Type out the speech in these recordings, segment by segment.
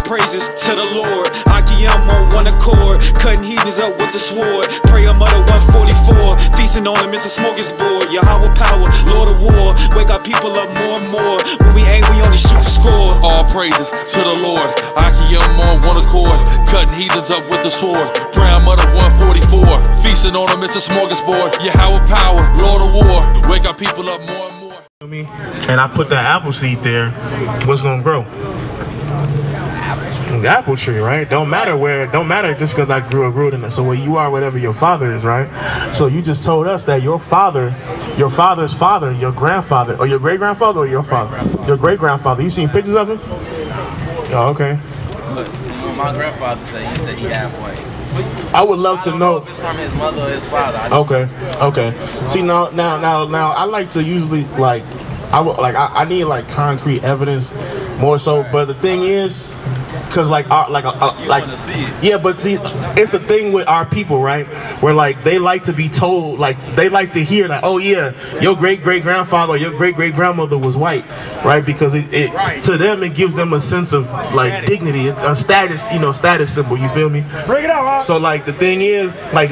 praises to the Lord. Akiam on one accord, cutting heathens up with the sword. Pray a mother 144, feasting on him, it's a smorgasbord. Yahweh power, Lord of war, wake our people up more and more. When we aim, we only shoot to score. All praises to the Lord. Akiam on one accord, cutting heathens up with the sword. Pray a mother 144, feasting on him, it's a smorgasbord. Yahweh power, Lord of war, wake our people up more and more. And I put that apple seed there, what's gonna grow? The apple tree, right? Don't matter where, don't matter just because I grew it in there. So where you are, whatever your father is, right? So you just told us that your father's father, your grandfather, or your great-grandfather, or your father? Your great-grandfather. You seen pictures of him? Oh, okay. Look, my grandfather said he halfway. I would love to know if it's from his mother or his father. Okay. See, now, I like to usually I need like concrete evidence more so. But the thing is, because yeah, but see, it's the thing with our people, right? Where like they like to be told, like they like to hear that, oh yeah, your great-great-grandfather or your great-great-grandmother was white, right? Because to them it gives them a sense of like dignity, a status, status symbol. You feel me? Bring it out, huh? So like the thing is, like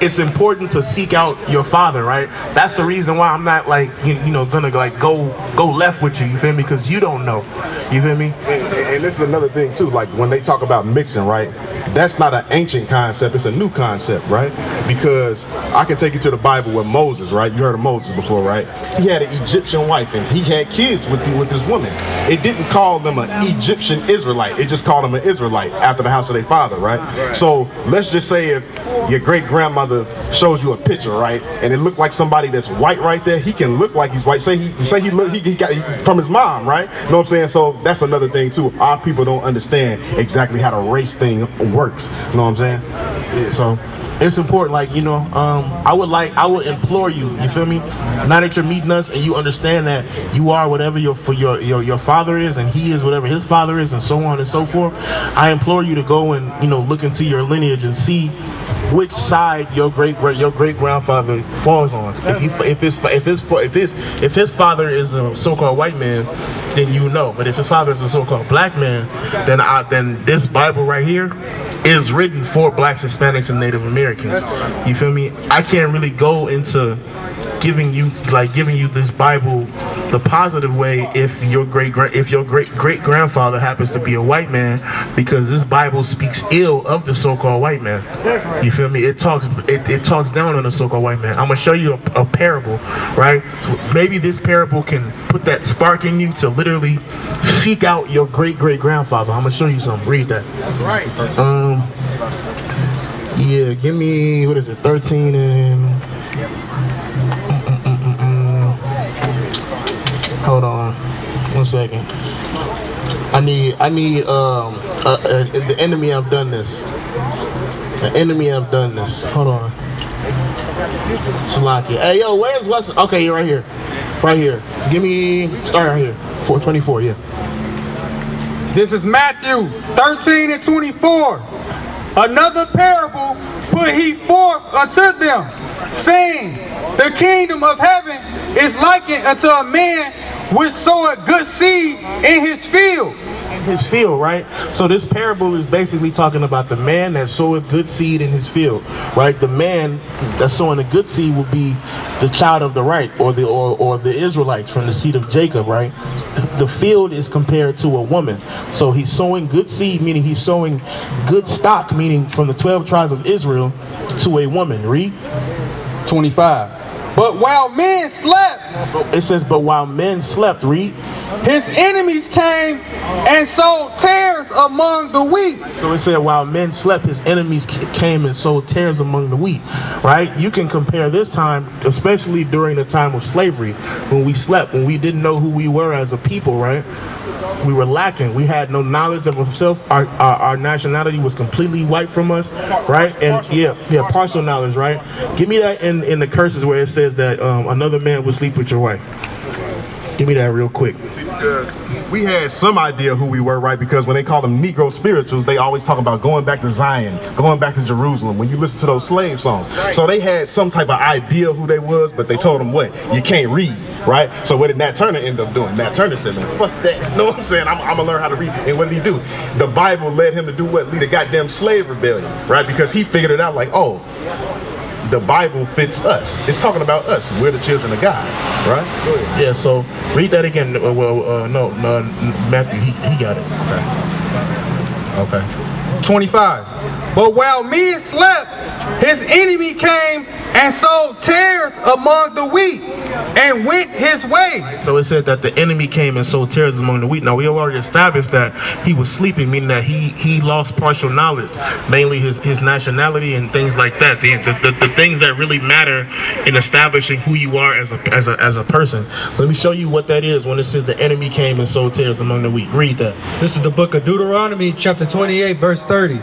it's important to seek out your father, right? That's the reason why I'm not like gonna like go left with you. You feel me? Because you don't know. You feel me? And this is another thing too. Like when they talk about mixing, right? That's not an ancient concept. It's a new concept, right? Because I can take you to the Bible with Moses, right? You heard of Moses before, right? He had an Egyptian wife and he had kids with this woman. It didn't call them an Egyptian Israelite. It just called them an Israelite after the house of their father, right? So let's just say if your great-grandmother shows you a picture, right? And it looked like somebody that's white right there, he can look like he's white. Say he got from his mom, right? You know what I'm saying? So that's another thing too. Our people don't understand exactly how the race thing works. You know what I'm saying? Yeah, so it's important, like, I would implore you, you feel me? Now that you're meeting us and you understand that you are whatever your father is and he is whatever his father is and so on and so forth, I implore you to go and, look into your lineage and see which side your great grandfather falls on. If his father is a so-called white man, then you know. But if his father is a so-called black man, then this Bible right here is written for blacks, Hispanics, and Native Americans. You feel me? I can't really go into giving you this Bible the positive way if your great grandfather happens to be a white man, because this Bible speaks ill of the so-called white man. You feel me? It talks down on the so-called white man. I'm gonna show you a parable, right? Maybe this parable can put that spark in you to literally seek out your great-great-grandfather. I'm gonna show you something. Read that. That's right. Yeah, give me, what is it, 13 and... Hold on, 1 second. I need the enemy have done this. The enemy have done this. Hold on. Salakia. Hey yo, where's West? Okay, you're right here. Right here. Give me, start right here. 424, yeah. This is Matthew 13 and 24. Another parable put he forth unto them, saying, the kingdom of heaven is likened unto a man which sowed good seed in his field. In his field, right? So this parable is basically talking about the man that sowed good seed in his field, right? The man that's sowing the good seed will be the child of the right, or the Israelites from the seed of Jacob, right? The field is compared to a woman. So he's sowing good seed, meaning he's sowing good stock, meaning from the 12 tribes of Israel to a woman. Read 25. But while men slept, it says, but while men slept, read, his enemies came and sowed tares among the wheat. So it said, while men slept, his enemies came and sowed tares among the wheat, right? You can compare this time, especially during the time of slavery, when we slept, when we didn't know who we were as a people, right? We were lacking. We had no knowledge of ourselves. Our nationality was completely wiped from us, right? And partial knowledge, right? Give me that in the curses where it says that another man would sleep with your wife. Give me that real quick. because we had some idea who we were, right? Because when they call them Negro spirituals, they always talk about going back to Zion, going back to Jerusalem, when you listen to those slave songs. So they had some type of idea who they was, but they told them what? You can't read, right? So what did Nat Turner end up doing? Nat Turner said, man, fuck that. You know what I'm saying? I'm gonna learn how to read. And what did he do? The Bible led him to do what? Lead a goddamn slave rebellion, right? Because he figured it out like, oh, the Bible fits us. It's talking about us. We're the children of God, right? Yeah, so read that again. No, Matthew, he got it. Okay. 25. But while men slept, his enemy came and sowed tares among the wheat and went his way. So it said that the enemy came and sowed tares among the wheat. Now we already established that he was sleeping, meaning that he lost partial knowledge, mainly his nationality and things like that. The things that really matter in establishing who you are as a person. So let me show you what that is when it says the enemy came and sowed tares among the wheat. Read that. This is the book of Deuteronomy, chapter 28, verse 30.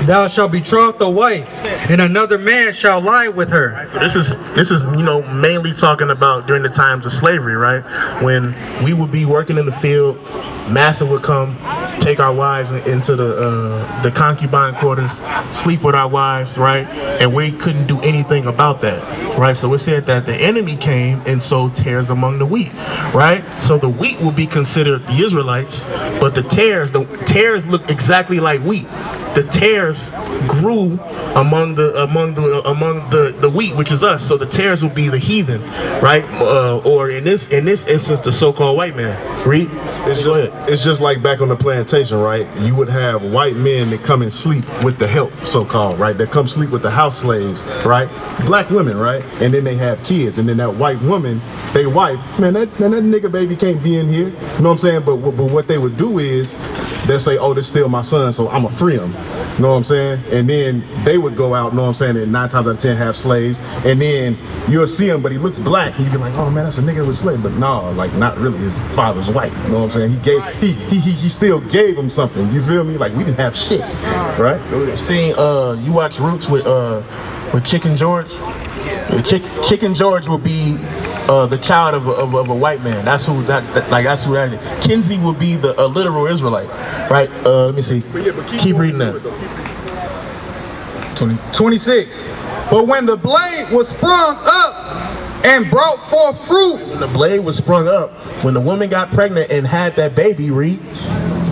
Thou shalt betroth a wife, and another man shall lie with her. So this is mainly talking about during the times of slavery, right? When we would be working in the field, massa would come, take our wives into the concubine quarters, sleep with our wives, right? And we couldn't do anything about that, right? So it said that the enemy came and sowed tares among the wheat, right? So the wheat will be considered the Israelites, but the tares look exactly like wheat. The tares grew among the wheat, which is us. So the tares will be the heathen, right? Or in this instance, the so-called white man. Read. It's just like back on the plantation, right? You would have white men that come and sleep with the help, so-called, right? That come sleep with the house slaves, right? Black women, right? And then they have kids, and then that white woman, they wife, man, that nigga baby can't be in here. You know what I'm saying? But what they would do is they'll say, oh, this is still my son, so I'm gonna free him. You know what I'm saying? And then they would go out, you know what I'm saying, and 9 times out of 10 have slaves. And then you'll see him, but he looks black. And you'd be like, oh man, that's a nigga with slave. But no, like not really. His father's white. You know what I'm saying? He still gave him something. You feel me? Like we didn't have shit. Right? Seeing you watch Roots with Chicken George? Chicken George will be the child of a white man. That's who that's who that is. Kinsey will be the literal Israelite, right? Let me see. Keep reading that. 26. But when the blade was sprung up and brought forth fruit, when the blade was sprung up, when the woman got pregnant and had that baby, read.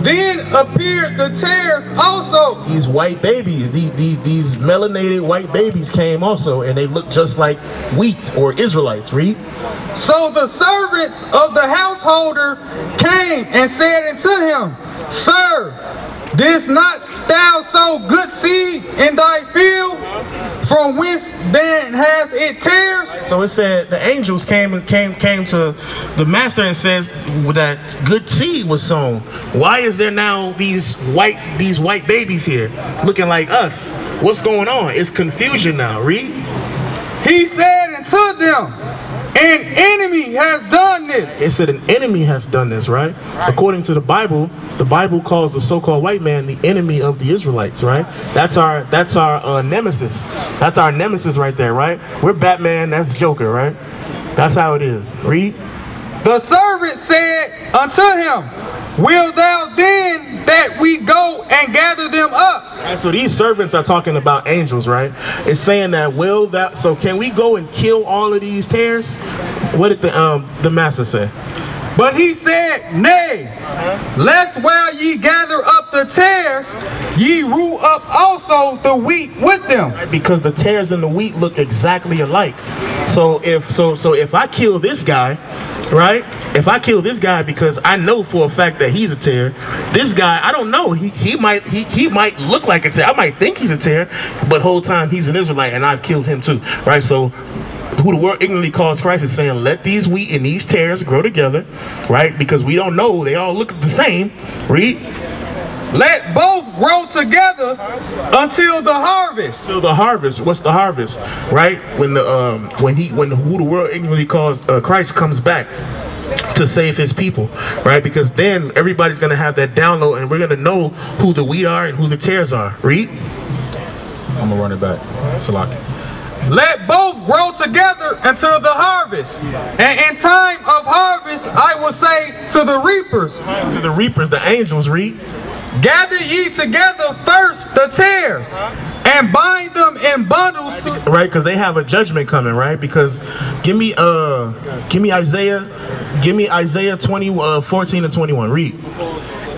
Then appeared the tares also. These white babies, these melanated white babies came also, and they look just like wheat or Israelites. Read. So the servants of the householder came and said unto him, Sir, didst not thou sow good seed in thy field? From whence then has it tares? So it said the angels came to the master and says that good seed was sown. Why is there now these white babies here looking like us? What's going on? It's confusion now. Read. He said unto them, an enemy has done this. It said an enemy has done this, right? According to the Bible calls the so-called white man the enemy of the Israelites, right? That's our nemesis. That's our nemesis right there, right? We're Batman, that's Joker, right? That's how it is. Read. The servant said unto him, will thou then that we go and gather them up? And so these servants are talking about angels, right? It's saying that so can we go and kill all of these tares? What did the master say? But he said, nay, lest while ye gather up the tares, ye root up also the wheat with them. Because the tares and the wheat look exactly alike. So if I kill this guy, right? If I kill this guy because I know for a fact that he's a tare, this guy, I don't know, he might look like a tare. I might think he's a tare, but whole time he's an Israelite and I've killed him too, right? So who the world ignorantly calls Christ is saying, let these wheat and these tares grow together, right? Because we don't know, they all look the same. Read. Let both grow together until the harvest. Till the harvest. What's the harvest? Right? When who the world ignorantly calls Christ comes back to save his people, right? Because then everybody's gonna have that download, and we're gonna know who the wheat are and who the tares are. Read. I'm gonna run it back. Salaki. Let both grow together until the harvest. And in time of harvest, I will say to the reapers. To the reapers, the angels, read. Gather ye together first the tares, and bind them in bundles to... Right, because they have a judgment coming, right? Because give me Isaiah 20, 14 and 21. Read.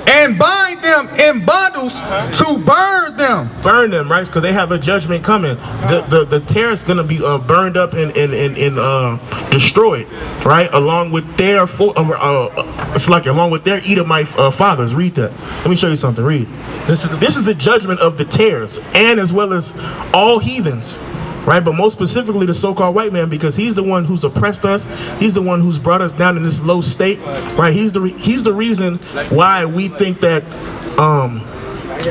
And bind them in bundles to burn them. Burn them, right? Because they have a judgment coming. The tares gonna be burned up and destroyed, right? Along with their along with their Edomite fathers. Read that. Let me show you something. Read. This is the judgment of the tares, and as well as all heathens. Right, but most specifically the so-called white man, because he's the one who's oppressed us. He's the one who's brought us down in this low state. Right, he's the reason why we think that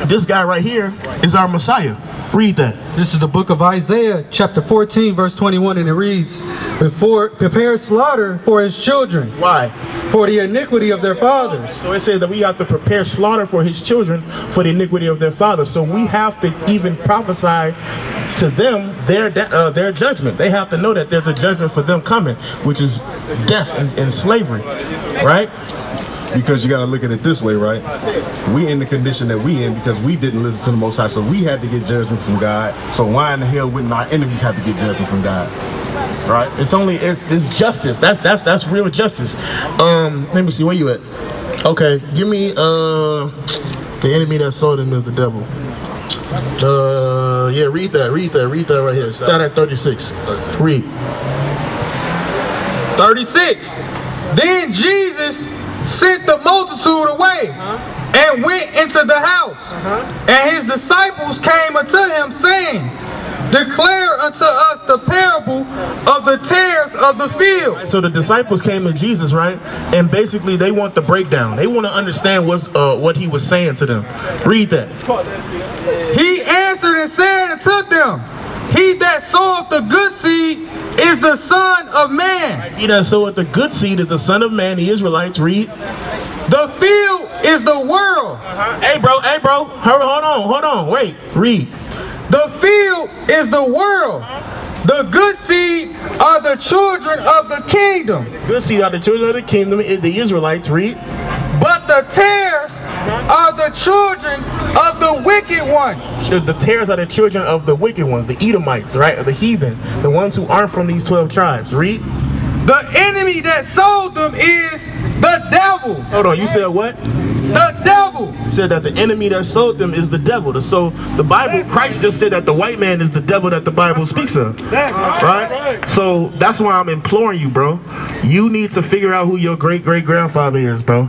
this guy right here is our Messiah. Read that. This is the book of Isaiah, chapter 14, verse 21, and it reads, "Prepare slaughter for his children." Why? For the iniquity of their fathers. So it says that we have to prepare slaughter for his children for the iniquity of their fathers. So we have to even prophesy to them their judgment. They have to know that there's a judgment for them coming, which is death and slavery, right? Because you got to look at it this way, right? We in the condition that we in because we didn't listen to the Most High, so we had to get judgment from God. So why in the hell wouldn't our enemies have to get judgment from God? Right? It's justice. That's real justice. Let me see, where you at? Okay, give me the enemy that sold him is the devil. Yeah, read that right here. Start at 36. Read. 36. Then Jesus sent the multitude away and went into the house. And his disciples came unto him, saying, Declare unto us the parable of the tares of the field. So the disciples came to Jesus, right? And basically they want the breakdown. They want to understand what he was saying to them. Read that. He answered and said unto them, He that soweth the good seed is the Son of Man. He that soweth the good seed is the Son of Man, the Israelites. Read. The field is the world. Hey bro, hold on, wait, read. The field is the world. The good seed are the children of the kingdom. Good seed are the children of the kingdom, is the Israelites. Read. But the tares are the children of the wicked one. The tares are the children of the wicked ones, the Edomites, right? The heathen, the ones who aren't from these 12 tribes. Read. The enemy that sold them is the devil. Hold on, you said what? The devil. You said that the enemy that sold them is the devil. So the Bible, Christ just said that the white man is the devil that the Bible speaks of. Right? So that's why I'm imploring you, bro. You need to figure out who your great-great-grandfather is, bro.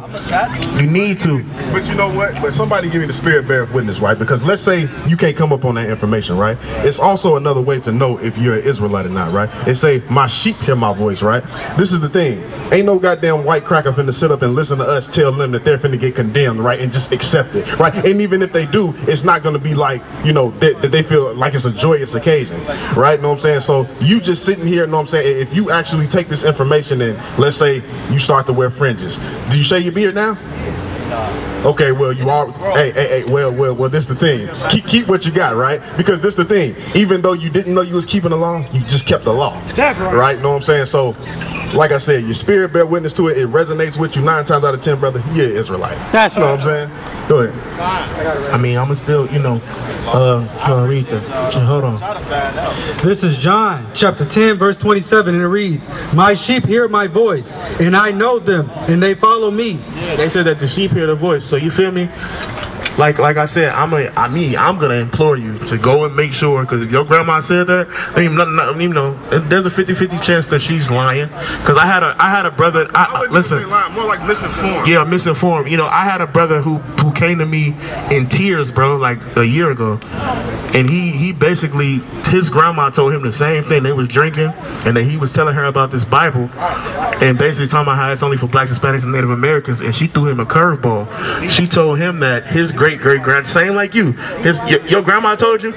You need to. But you know what? But somebody give me the spirit bear of witness, right? Because let's say you can't come up on that information, right? It's also another way to know if you're an Israelite or not, right? They say, my sheep hear my voice, right? This is the thing. Ain't no goddamn white cracker finna sit up and listen to us tell them that they're finna get condemned, right? And just accept it, right? And even if they do, it's not gonna be like, you know, that they feel like it's a joyous occasion, right? Know what I'm saying? So you just sitting here, know what I'm saying? If you actually take this information and let's say you start to wear fringes, do you shave your beard now? Okay, well you are. Hey, well, this the thing. Keep what you got, right? Because this the thing. Even though you didn't know you was keeping the law, you just kept the law. That's right. Right? Know what I'm saying? So, like I said, your spirit bear witness to it. It resonates with you 9 times out of 10, brother. You're an Israelite. That's right. You know what I'm saying? Go ahead. I mean, I'ma still, you know, read this. Hold on. This is John chapter 10 verse 27, and it reads, My sheep hear my voice, and I know them, and they follow me. Yeah, they said that the sheep hear the voice. So you feel me? Like I said, I'm gonna implore you to go and make sure, because if your grandma said that, you know, there's a 50-50 chance that she's lying. Because I had a brother. Listen, more like misinformed. Yeah, misinformed. You know, I had a brother who came to me in tears, bro, like a year ago, and he basically, his grandma told him the same thing. They was drinking, and then he was telling her about this Bible, and basically talking about how it's only for blacks, Hispanics, and Native Americans. And she threw him a curveball. She told him that his great-great-grand, same like you. Your grandma told you?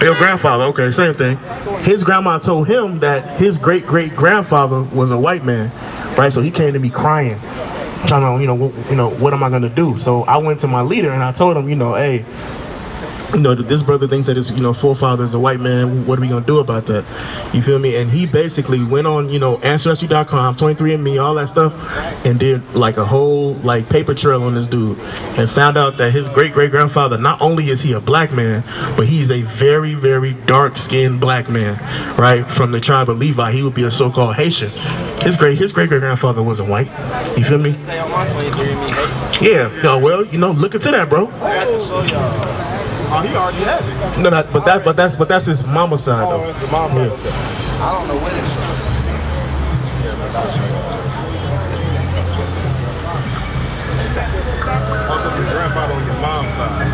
Your grandfather, okay, same thing. His grandma told him that his great-great-grandfather was a white man, right? So he came to me crying, trying to, you know, what am I gonna do? So I went to my leader and I told him, you know, hey, you know, this brother thinks that his, you know, forefather is a white man. What are we gonna do about that? You feel me? And he basically went on, you know, Ancestry.com, 23andMe, all that stuff, and did like a whole like paper trail on this dude, and found out that his great-great-grandfather, not only is he a black man, but he's a very, very dark-skinned black man, right, from the tribe of Levi. He would be a so-called Haitian. His great-great-grandfather wasn't white. You feel me? Yeah. No, well, you know, look into that, bro. Oh, he already has it. No, but that's his mama's side though. Oh, that's the mama. Yeah. I don't know what it's from. Yeah, but I'll show you. Also, your grandfather on your mom's side.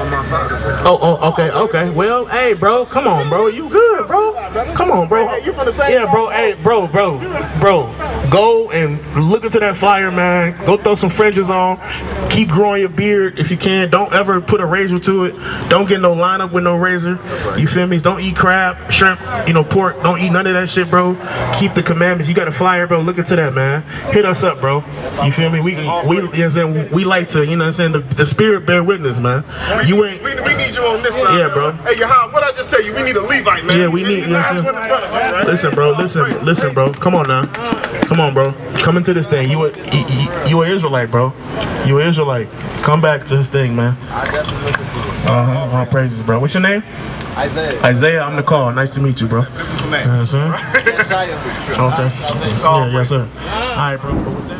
On my father's side. Oh, okay. Well, hey, bro, come on, bro. You good, bro? Come on, bro. Hey, you from the same? Yeah, bro. Hey, bro. Go and look into that flyer, man. Go throw some fringes on. Keep growing your beard if you can. Don't ever put a razor to it. Don't get no lineup with no razor. You feel me? Don't eat crab, shrimp, you know, pork. Don't eat none of that shit, bro. Keep the commandments. You got a flyer, bro. Look into that, man. Hit us up, bro. You feel me? We you know what I'm saying, we like to, you know what I'm saying, the spirit bear witness, man. You ain't. We need you on this side. Yeah, bro. Hey, Yahab, what I just tell you? We need a Levite, man. Yeah, we need. You know what I'm saying? Listen, bro. Come on now. Come on, bro. Come into this thing. You an Israelite, bro. You an Israelite. Come back to this thing, man. I definitely look into it. All praises, bro. What's your name? Isaiah. Isaiah, I'm the call. Nice to meet you, bro. Yes, sir. Yes, I am. Okay. Yeah, yes, sir. All right, bro. What's that?